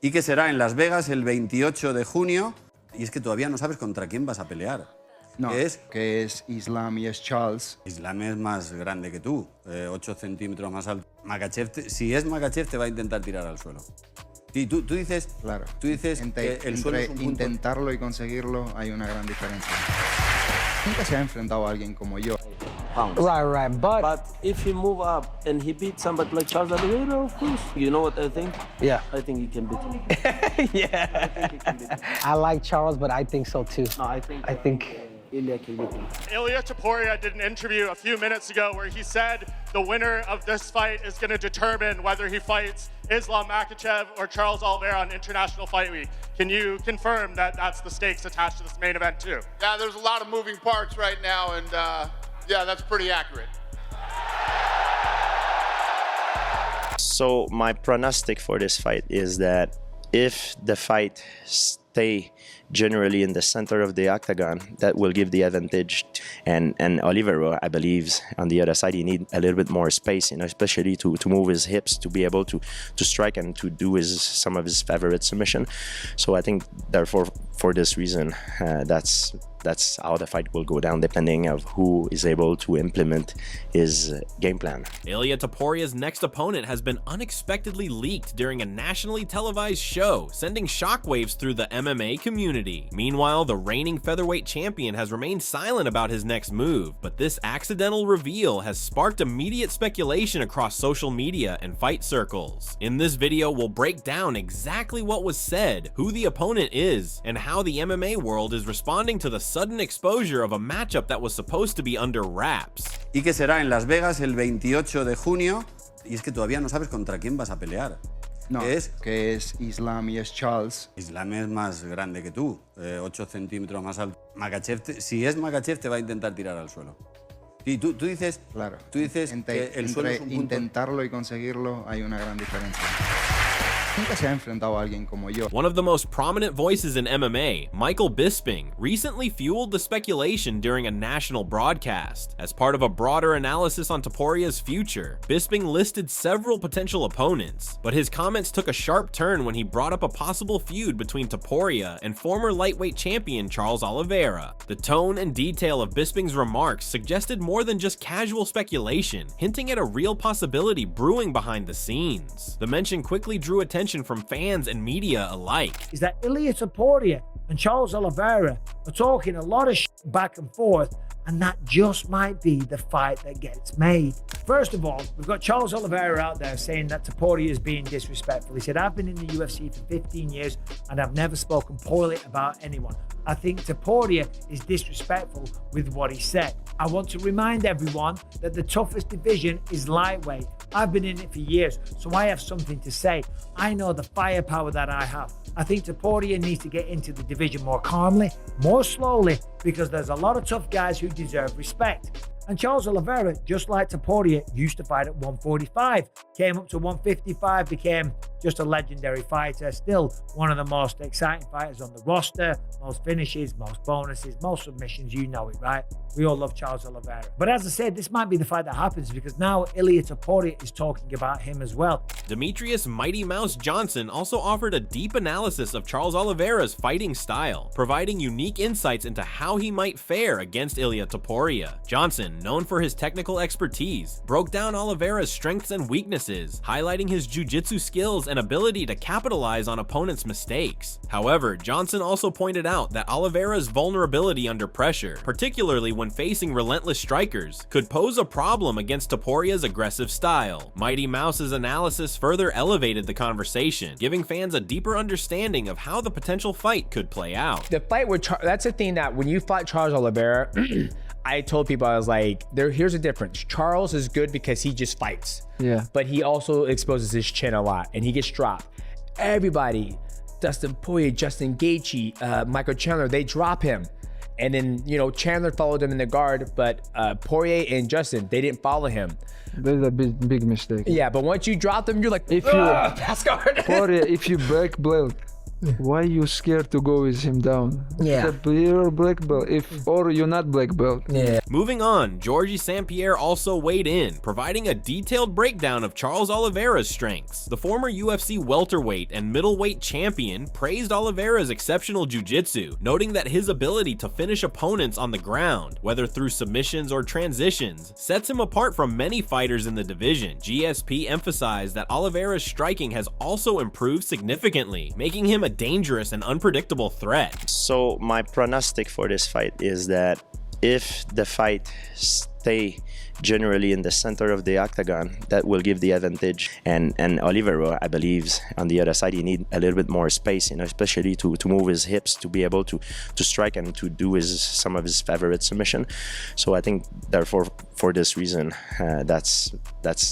y que será en Las Vegas el 28 de junio. Y es que todavía no sabes contra quién vas a pelear. No, que es Islam y es Charles. Islam es más grande que tú, 8 centímetros más alto. Makhachev, si es Makhachev, te va a intentar tirar al suelo. Y tú dices, claro. Tú dices que el suelo es un punto. Intentarlo y conseguirlo hay una gran diferencia. Nunca se ha enfrentado a alguien como yo. Right. But if he move up and he beat somebody like Charles Oliveira, of course, you know what I think? Yeah. I think he can beat him. Yeah. I think he can beat him. I like Charles, but I think so too. No, I think Ilia can beat him. Ilia Topuria did an interview a few minutes ago where he said the winner of this fight is going to determine whether he fights Islam Makhachev or Charles Oliveira on International Fight Week. Can you confirm that that's the stakes attached to this main event too? Yeah, there's a lot of moving parts right now, and yeah, that's pretty accurate. So my prognostic for this fight is that if the fight stay generally in the center of the octagon, that will give the advantage. And Oliveira, I believe, on the other side, he need a little bit more space, you know, especially to move his hips, to be able to strike and to do some of his favorite submission. So I think, therefore, for this reason, that's how the fight will go down, depending of who is able to implement his game plan. Ilia Topuria's next opponent has been unexpectedly leaked during a nationally televised show, sending shockwaves through the MMA community. Meanwhile, the reigning featherweight champion has remained silent about his next move, but this accidental reveal has sparked immediate speculation across social media and fight circles. In this video, we'll break down exactly what was said, who the opponent is, and how the MMA world is responding to the sudden exposure of a matchup that was supposed to be under wraps. Y que será en Las Vegas el 28 de junio. Y es que todavía no sabes contra quién vas a pelear. No, que es Islam y es Charles. Islam es más grande que tú, 8 centímetros más alto. Makhachev, si es Makhachev, te va a intentar tirar al suelo. Y tú dices, claro. Tú dices que el suelo es un punto. Intentarlo y conseguirlo hay una gran diferencia. Nunca se ha enfrentado a alguien como yo. One of the most prominent voices in MMA, Michael Bisping, recently fueled the speculation during a national broadcast. As part of a broader analysis on Topuria's future, Bisping listed several potential opponents, but his comments took a sharp turn when he brought up a possible feud between Topuria and former lightweight champion Charles Oliveira. The tone and detail of Bisping's remarks suggested more than just casual speculation, hinting at a real possibility brewing behind the scenes. The mention quickly drew attention from fans and media alike. Is that Ilia Topuria and Charles Oliveira are talking a lot of back and forth, and that just might be the fight that gets made. First of all, we've got Charles Oliveira out there saying that Topuria is being disrespectful. He said, I've been in the UFC for 15 years and I've never spoken poorly about anyone. I think Topuria is disrespectful with what he said. I want to remind everyone that the toughest division is lightweight. I've been in it for years, so I have something to say. I know the firepower that I have. I think Topuria needs to get into the division more calmly, more slowly, because there's a lot of tough guys who deserve respect. And Charles Oliveira, just like Topuria, used to fight at 145, came up to 155, became just a legendary fighter, still one of the most exciting fighters on the roster, most finishes, most bonuses, most submissions, you know it, right? We all love Charles Oliveira. But as I said, this might be the fight that happens because now Ilia Topuria is talking about him as well. Demetrius Mighty Mouse Johnson also offered a deep analysis of Charles Oliveira's fighting style, providing unique insights into how he might fare against Ilia Topuria. Johnson, known for his technical expertise, broke down Oliveira's strengths and weaknesses, highlighting his jiu-jitsu skills and ability to capitalize on opponents' mistakes. However, Johnson also pointed out that Oliveira's vulnerability under pressure, particularly when facing relentless strikers, could pose a problem against Topuria's aggressive style. Mighty Mouse's analysis further elevated the conversation, giving fans a deeper understanding of how the potential fight could play out. The fight with that's the thing that when you fight Charles Oliveira, I told people, I was like, here's the difference. Charles is good because he just fights. Yeah. But he also exposes his chin a lot and he gets dropped. Everybody, Dustin Poirier, Justin Gaethje, Michael Chandler, they drop him. And then, you know, Chandler followed him in the guard, but Poirier and Justin, they didn't follow him. That's a big mistake. Yeah, but once you drop them, you're like, if you pass guard. Poirier, if you break belt, Why you scared to go with him down? Yeah. You're black belt, or you're not black belt. Yeah. Moving on, Georgie St. Pierre also weighed in, providing a detailed breakdown of Charles Oliveira's strengths. The former UFC welterweight and middleweight champion praised Oliveira's exceptional jiu-jitsu, noting that his ability to finish opponents on the ground, whether through submissions or transitions, sets him apart from many fighters in the division. GSP emphasized that Oliveira's striking has also improved significantly, making him a dangerous and unpredictable threat. So my prognostic for this fight is that if the fight stay generally in the center of the octagon, that will give the advantage. And Oliveira, I believe, on the other side, he need a little bit more space, you know, especially to move his hips, to be able to strike and to do some of his favorite submission. So I think, therefore, for this reason, that's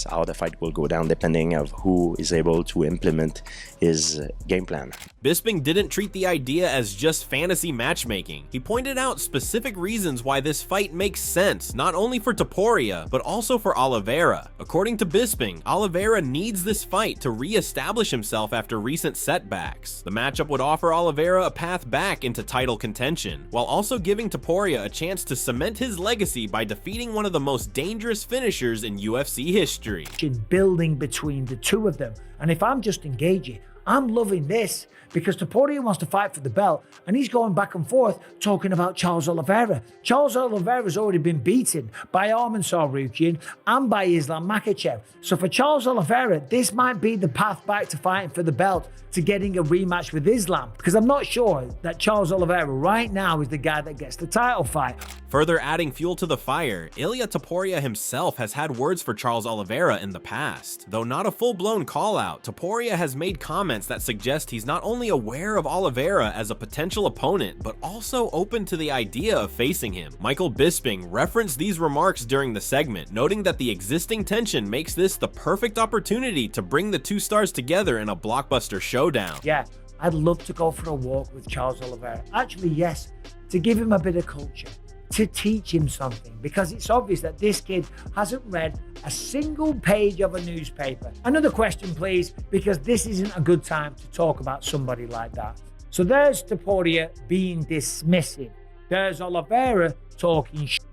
how the fight will go down, depending of who is able to implement his game plan. Bisping didn't treat the idea as just fantasy matchmaking. He pointed out specific reasons why this fight makes sense, not only for Topuria, but also for Oliveira. According to Bisping, Oliveira needs this fight to re-establish himself after recent setbacks. The matchup would offer Oliveira a path back into title contention, while also giving Topuria a chance to cement his legacy by defeating one of the most dangerous finishers in UFC history. Building between the two of them. And if I'm just engaging, I'm loving this, because Topuria wants to fight for the belt, and he's going back and forth talking about Charles Oliveira. Charles Oliveira's already been beaten by Arman Tsarukyan and by Islam Makhachev. So for Charles Oliveira, this might be the path back to fighting for the belt, to getting a rematch with Islam, because I'm not sure that Charles Oliveira right now is the guy that gets the title fight. Further adding fuel to the fire, Ilia Topuria himself has had words for Charles Oliveira in the past. Though not a full-blown call-out, Topuria has made comments that suggest he's not only aware of Oliveira as a potential opponent, but also open to the idea of facing him. Michael Bisping referenced these remarks during the segment, noting that the existing tension makes this the perfect opportunity to bring the two stars together in a blockbuster showdown. Yeah, I'd love to go for a walk with Charles Oliveira. Actually, yes, to give him a bit of culture, to teach him something, because it's obvious that this kid hasn't read a single page of a newspaper. Another question, please, because this isn't a good time to talk about somebody like that. So there's Topuria being dismissive. There's Oliveira talking shit.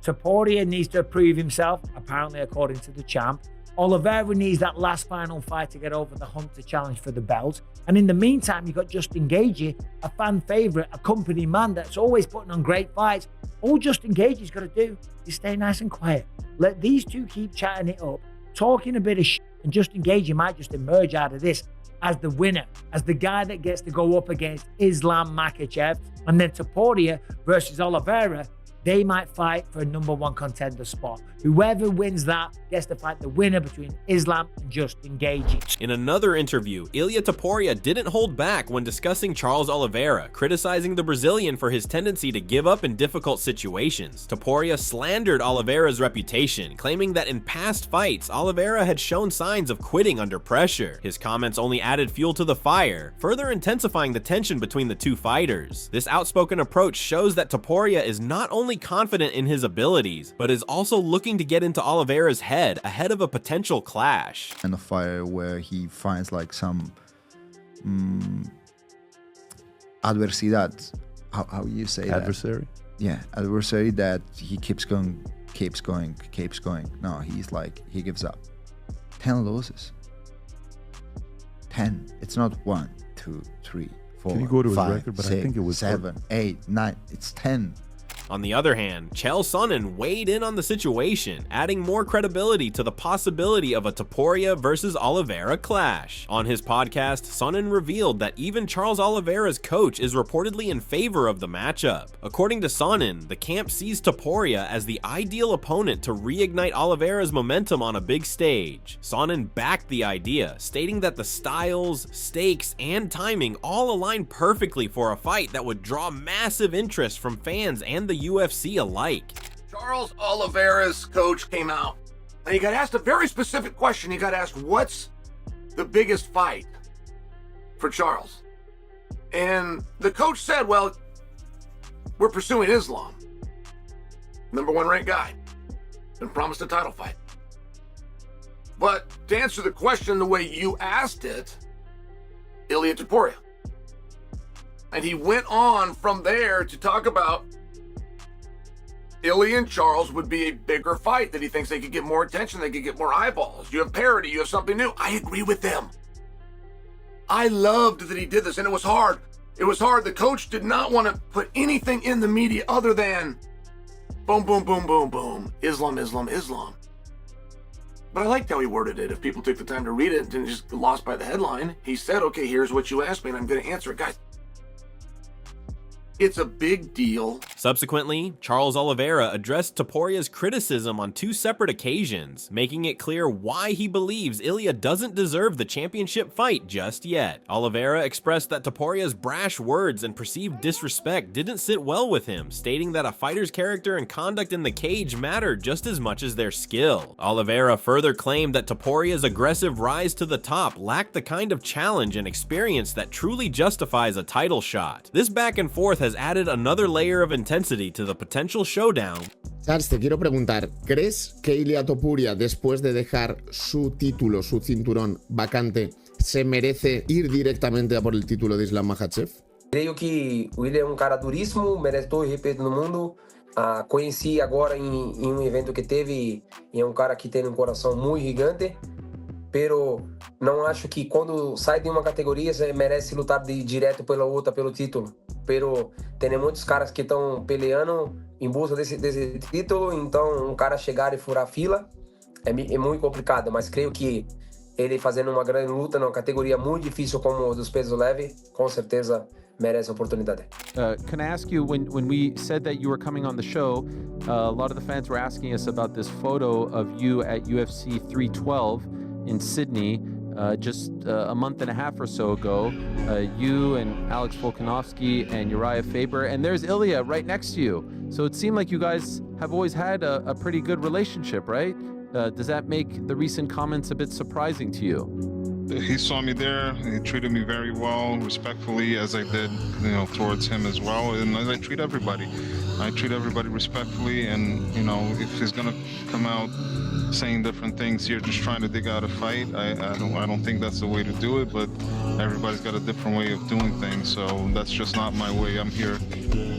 Topuria needs to prove himself, apparently according to the champ. Oliveira needs that last final fight to get over the hump to challenge for the belt. And in the meantime, you've got Justin Gaethje, a fan favorite, a company man that's always putting on great fights. All Justin Gaethje's got to do is stay nice and quiet. Let these two keep chatting it up, talking a bit of shit, and Justin Gaethje might just emerge out of this as the winner, as the guy that gets to go up against Islam Makhachev. And then Topuria versus Oliveira, they might fight for a #1 contender spot. Whoever wins that gets to fight the winner between Islam and Justin Gaethje. In another interview, Ilia Topuria didn't hold back when discussing Charles Oliveira, criticizing the Brazilian for his tendency to give up in difficult situations. Topuria slandered Oliveira's reputation, claiming that in past fights, Oliveira had shown signs of quitting under pressure. His comments only added fuel to the fire, further intensifying the tension between the two fighters. This outspoken approach shows that Topuria is not only confident in his abilities, but is also looking to get into Oliveira's head ahead of a potential clash. And a fight where he finds like some adversidad. How you say adversary? That? Yeah, adversary that he keeps going. No, he's like, he gives up. 10 losses. 10. It's not 1, 2, 3, 4, Can you go to 5, his record? But 6, I think it was 7, 8, 9. It's 10. On the other hand, Chael Sonnen weighed in on the situation, adding more credibility to the possibility of a Topuria versus Oliveira clash. On his podcast, Sonnen revealed that even Charles Oliveira's coach is reportedly in favor of the matchup. According to Sonnen, the camp sees Topuria as the ideal opponent to reignite Oliveira's momentum on a big stage. Sonnen backed the idea, stating that the styles, stakes, and timing all align perfectly for a fight that would draw massive interest from fans and the UFC alike. Charles Oliveira's coach came out and he got asked a very specific question. He got asked, what's the biggest fight for Charles? And the coach said, well, we're pursuing Islam. #1 ranked guy. Been promised a title fight. But to answer the question the way you asked it, Ilia Topuria. And he went on from there to talk about Ilia and Charles would be a bigger fight, that he thinks they could get more attention, they could get more eyeballs. You have parity, you have something new. I agree with them. I loved that he did this, and it was hard. It was hard. The coach did not want to put anything in the media other than boom, boom, boom, boom, boom. Islam, Islam, Islam. But I liked how he worded it. If people took the time to read it and didn't just get lost by the headline, he said, okay, here's what you asked me, and I'm going to answer it. Guys, it's a big deal. Subsequently, Charles Oliveira addressed Topuria's criticism on 2 separate occasions, making it clear why he believes Ilia doesn't deserve the championship fight just yet. Oliveira expressed that Topuria's brash words and perceived disrespect didn't sit well with him, stating that a fighter's character and conduct in the cage matter just as much as their skill. Oliveira further claimed that Topuria's aggressive rise to the top lacked the kind of challenge and experience that truly justifies a title shot. This back and forth has added another layer of intensity to the potential showdown. Charles, te quiero preguntar, ¿crees que Ilia Topuria, después de dejar su título, su cinturón vacante, se merece ir directamente a por el título de Islam Makhachev? Creio que o Ilia é cara duríssimo, merece todo o respeito no mundo. Conheci agora em evento que teve, e é cara que tem um coração muito gigante. Pero não acho que quando sai de uma categoria você merece lutar direto pela outra, pelo título. Pero tem muitos caras que estão peleando em busca desse título, então cara chegar e furar fila é muito complicado, mas creio que ele fazendo uma grande luta numa categoria muito difícil como dos pesos leve, com certeza merece a oportunidade. Can I ask you, when we said that you were coming on the show, a lot of the fans were asking us about this photo of you at UFC 312 in Sydney just a month and a half or so ago. You and Alex Volkanovski and Uriah Faber, and there's Ilia right next to you. So it seemed like you guys have always had a pretty good relationship, right? Does that make the recent comments a bit surprising to you? He saw me there. He treated me very well, respectfully, as I did, towards him as well. And I treat everybody. I treat everybody respectfully. And if he's gonna come out saying different things here, just trying to dig out a fight, I don't think that's the way to do it. But everybody's got a different way of doing things, so that's just not my way. I'm here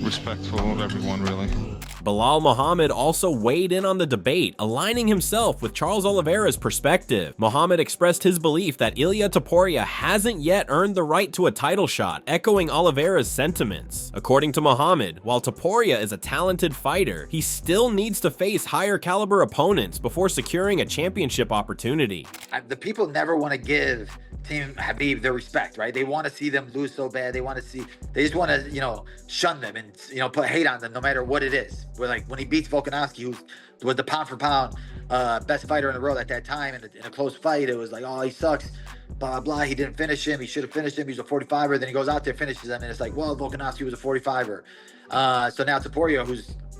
respectful of everyone, really. Bilal Muhammad also weighed in on the debate, aligning himself with Charles Oliveira's perspective. Muhammad expressed his belief that Ilia Topuria hasn't yet earned the right to a title shot, echoing Oliveira's sentiments. According to Muhammad, while Topuria is a talented fighter, he still needs to face higher caliber opponents before securing a championship opportunity. The people never want to give Team Khabib their respect, right? They want to see them lose so bad. They just want to, shun them and, put hate on them no matter what it is. Where like when he beats Volkanovski, who was the pound for pound best fighter in the world at that time in a close fight, it was like, oh, he sucks, blah, blah, blah. He didn't finish him. He should have finished him. He was a 45er. Then he goes out there, finishes him. And it's like, well, Volkanovski was a 45er. So now Topuria,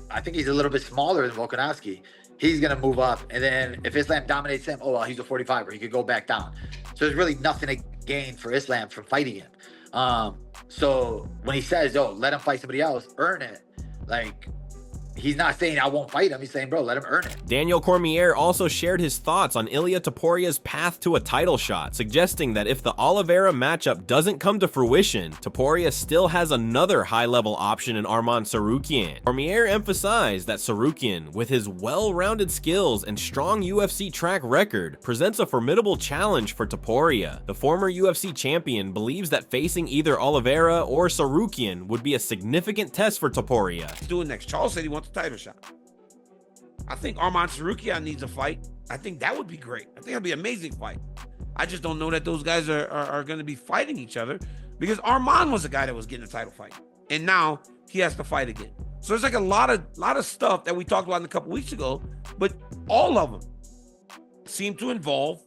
I think he's a little bit smaller than Volkanovski. He's going to move up. And then if Islam dominates him, oh, well, he's a 45er. He could go back down. So there's really nothing to gain for Islam from fighting him. So when he says, oh, let him fight somebody else, earn it, like, he's not saying I won't fight him. He's saying, bro, let him earn it. Daniel Cormier also shared his thoughts on Ilia Topuria's path to a title shot, suggesting that if the Oliveira matchup doesn't come to fruition, Topuria still has another high-level option in Arman Tsarukyan. Cormier emphasized that Tsarukyan, with his well-rounded skills and strong UFC track record, presents a formidable challenge for Topuria. The former UFC champion believes that facing either Oliveira or Tsarukyan would be a significant test for Topuria. Doing next, Charles said he wants a title shot. I think Arman Tsarukyan needs a fight. I think that would be great. I think it'd be an amazing fight. I just don't know that those guys are going to be fighting each other, because Arman was the guy that was getting a title fight, and now he has to fight again. So there's like a lot of stuff that we talked about a couple weeks ago, but all of them seem to involve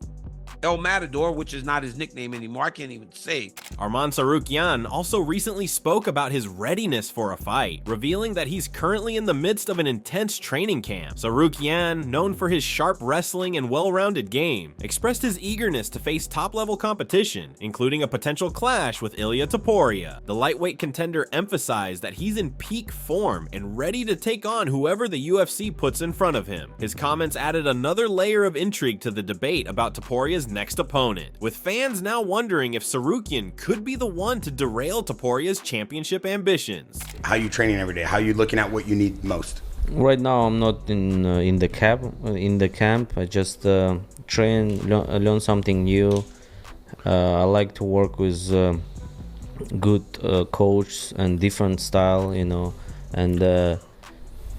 El Matador, which is not his nickname anymore. I can't even say. Arman Tsarukyan also recently spoke about his readiness for a fight, revealing that he's currently in the midst of an intense training camp. Tsarukyan, known for his sharp wrestling and well-rounded game, expressed his eagerness to face top-level competition, including a potential clash with Ilia Topuria. The lightweight contender emphasized that he's in peak form and ready to take on whoever the UFC puts in front of him. His comments added another layer of intrigue to the debate about Topuria's next opponent, with fans now wondering if Tsarukyan could be the one to derail Topuria's championship ambitions. How are you training every day? How are you looking at what you need most? Right now, I'm not in the camp. I just train, learn something new. I like to work with good coach and different style, you know. And I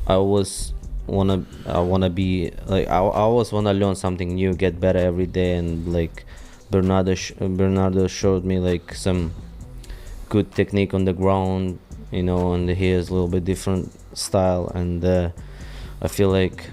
always wanna be like I always wanna learn something new, get better every day. And like Bernardo showed me like some good technique on the ground, you know, and he has a little bit different style. And I feel like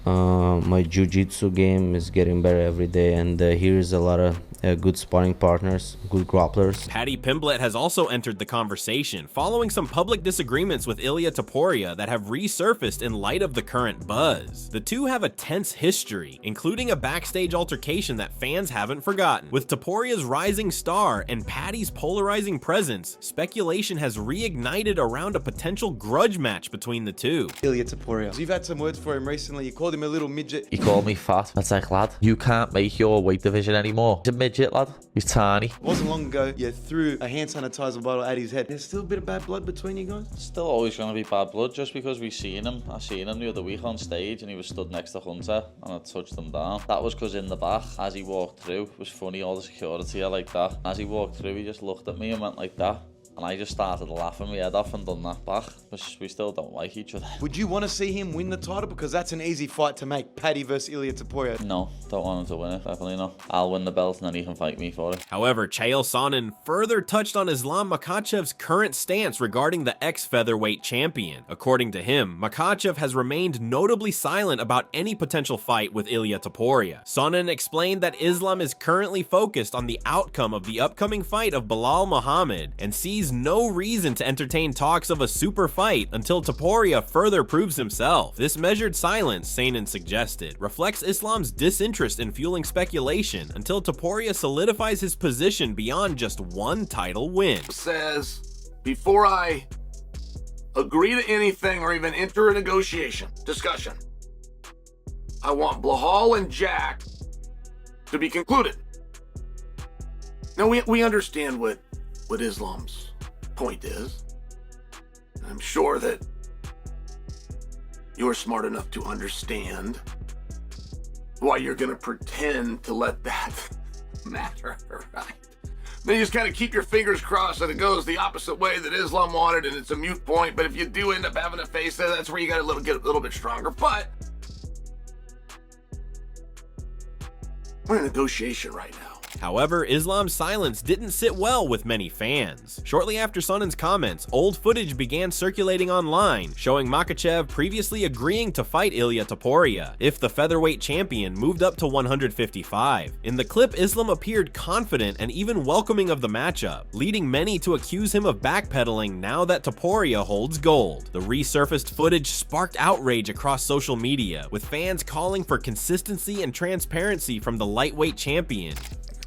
my jiu-jitsu game is getting better every day, and here's a lot of good sparring partners, good grapplers. Paddy Pimblett has also entered the conversation, following some public disagreements with Ilia Topuria that have resurfaced in light of the current buzz. The two have a tense history, including a backstage altercation that fans haven't forgotten. With Topuria's rising star and Paddy's polarizing presence, speculation has reignited around a potential grudge match between the two. Ilia Topuria, you've had some words for him recently. You called him a little midget. He called me fat. That's like, lad, you can't make your weight division anymore. He's a midget, lad. He's tiny. It wasn't long ago you threw a hand sanitizer bottle at his head. There's still a bit of bad blood between you guys? Still always going to be bad blood just because we've seen him. I seen him the other week on stage and he was stood next to Hunter and I touched him down. That was because in the back, as he walked through, it was funny, all the security are like that. As he walked through, he just looked at me and went like that. And I just started laughing my head off and done that back, because we still don't like each other. Would you want to see him win the title? Because that's an easy fight to make, Paddy versus Ilia Topuria. No, don't want him to win it, definitely not. I'll win the belt and then he can fight me for it. However, Chael Sonnen further touched on Islam Makhachev's current stance regarding the ex-featherweight champion. According to him, Makhachev has remained notably silent about any potential fight with Ilia Topuria. Sonnen explained that Islam is currently focused on the outcome of the upcoming fight of Belal Muhammad and sees no reason to entertain talks of a super fight until Topuria further proves himself. This measured silence, Sonnen suggested, reflects Islam's disinterest in fueling speculation until Topuria solidifies his position beyond just one title win. Says, before I agree to anything or even enter a discussion, I want Blahal and Jack to be concluded. Now we understand what Islam's point is. I'm sure that you're smart enough to understand why you're gonna pretend to let that matter, right? Then you just kind of keep your fingers crossed that it goes the opposite way that Islam wanted and it's a moot point. But if you do end up having to face that, that's where you gotta get a little bit stronger. But we're in negotiation right now. However, Islam's silence didn't sit well with many fans. Shortly after Sonnen's comments, old footage began circulating online, showing Makhachev previously agreeing to fight Ilia Topuria if the featherweight champion moved up to 155. In the clip, Islam appeared confident and even welcoming of the matchup, leading many to accuse him of backpedaling now that Topuria holds gold. The resurfaced footage sparked outrage across social media, with fans calling for consistency and transparency from the lightweight champion.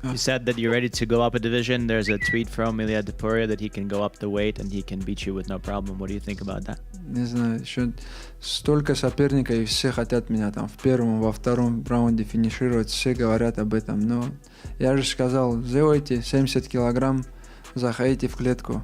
You said that you're ready to go up a division. There's a tweet from Ilia Topuria that he can go up the weight and he can beat you with no problem. What do you think about that? Не знаю, еще столько соперников, и все хотят меня там в первом, во втором раунде финишировать, все говорят об этом. Но я же сказал, сделайте 70 килограмм, заходите в клетку.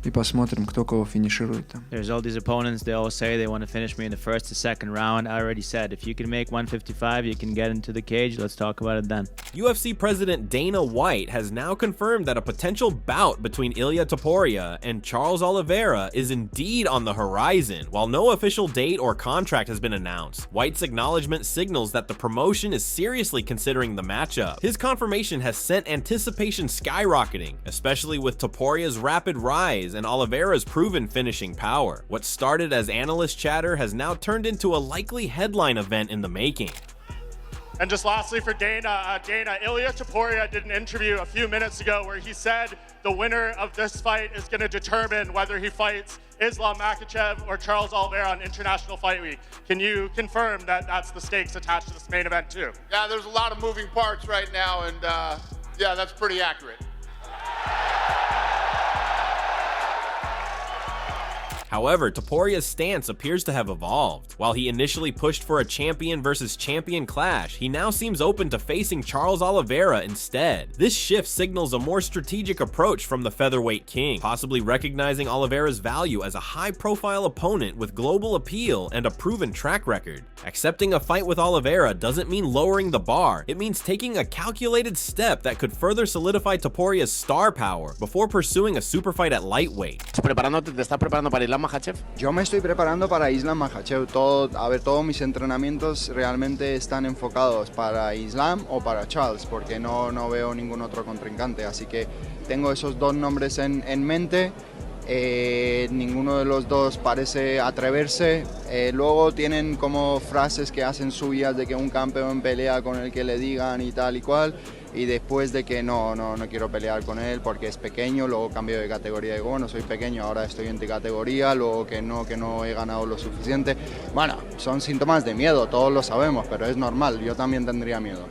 И посмотрим, кто кого финиширует там. There's all these opponents, they all say they want to finish me in the first or second round. I already said, if you can make 155, you can get into the cage. Let's talk about it then. UFC President Dana White has now confirmed that a potential bout between Ilia Topuria and Charles Oliveira is indeed on the horizon. While no official date or contract has been announced, White's acknowledgement signals that the promotion is seriously considering the matchup. His confirmation has sent anticipation skyrocketing, especially with Topuria's rapid rise and Oliveira's proven finishing power. What started as analyst chatter has now turned into a likely headline event in the making. And just lastly for Dana, Ilia Topuria did an interview a few minutes ago where he said the winner of this fight is going to determine whether he fights Islam Makhachev or Charles Oliveira on International Fight Week. Can you confirm that that's the stakes attached to this main event too? Yeah, there's a lot of moving parts right now, and yeah, that's pretty accurate. However, Topuria's stance appears to have evolved. While he initially pushed for a champion versus champion clash, he now seems open to facing Charles Oliveira instead. This shift signals a more strategic approach from the featherweight king, possibly recognizing Oliveira's value as a high-profile opponent with global appeal and a proven track record. Accepting a fight with Oliveira doesn't mean lowering the bar, it means taking a calculated step that could further solidify Topuria's star power before pursuing a super fight at lightweight. ¿Te estás preparando para Islam Makhachev? Yo me estoy preparando para Islam Makhachev. Todos mis entrenamientos realmente están enfocados para Islam o para Charles, porque no veo ningún otro contrincante. Así que tengo esos dos nombres en mente. Ninguno de los dos parece atreverse. Luego tienen como frases que hacen suyas de que un campeón pelea con el que le digan y tal y cual, y después de que no quiero pelear con él porque es pequeño, luego cambio de categoría y digo, bueno, soy pequeño, ahora estoy en categoría, luego que no he ganado lo suficiente. Bueno, son síntomas de miedo, todos lo sabemos, pero es normal, yo también tendría miedo.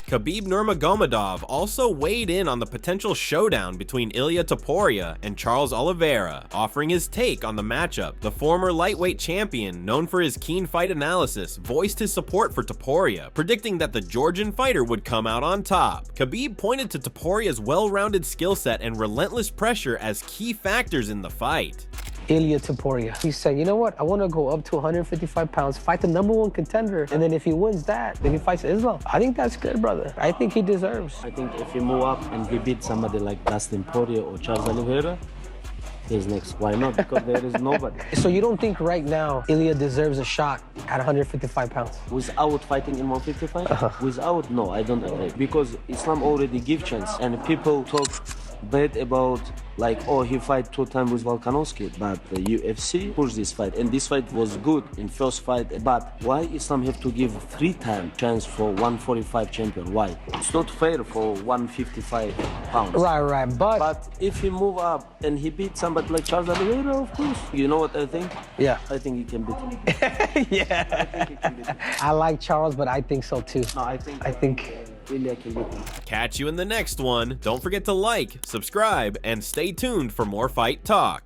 Khabib Nurmagomedov also weighed in on the potential showdown between Ilia Topuria and Charles Oliveira, offering his take on the matchup. The former lightweight champion, known for his keen fight analysis, voiced his support for Topuria, predicting that the Georgian fighter would come out on top. Khabib pointed to Topuria's well-rounded skill set and relentless pressure as key factors in the fight. Ilia Topuria. He said, you know what? I want to go up to 155 pounds, fight the #1 contender, and then if he wins that, then he fights Islam. I think that's good, brother. I think he deserves. I think if he move up and he beat somebody like Dustin Poirier or Charles Oliveira, he's next. Why not? Because there is nobody. So you don't think right now Ilia deserves a shot at 155 pounds? Without fighting in 155? Without, no, I don't agree. Because Islam already give chance, and people talk bad about like, oh, he fight 2 times with Volkanovski, but the UFC pushed this fight, and this fight was good in first fight. But why Islam have to give 3 times chance for 145 champion? Why? It's not fair for 155 pounds. Right, but if he move up and he beat somebody like Charles Oliveira, of course. You know what I think? Yeah. I think he can beat him. Yeah. I think he can beat him. I like Charles, but I think so too. No, I think Ilia can beat him. Catch you in the next one. Don't forget to like, subscribe, and stay tuned for more fight talk.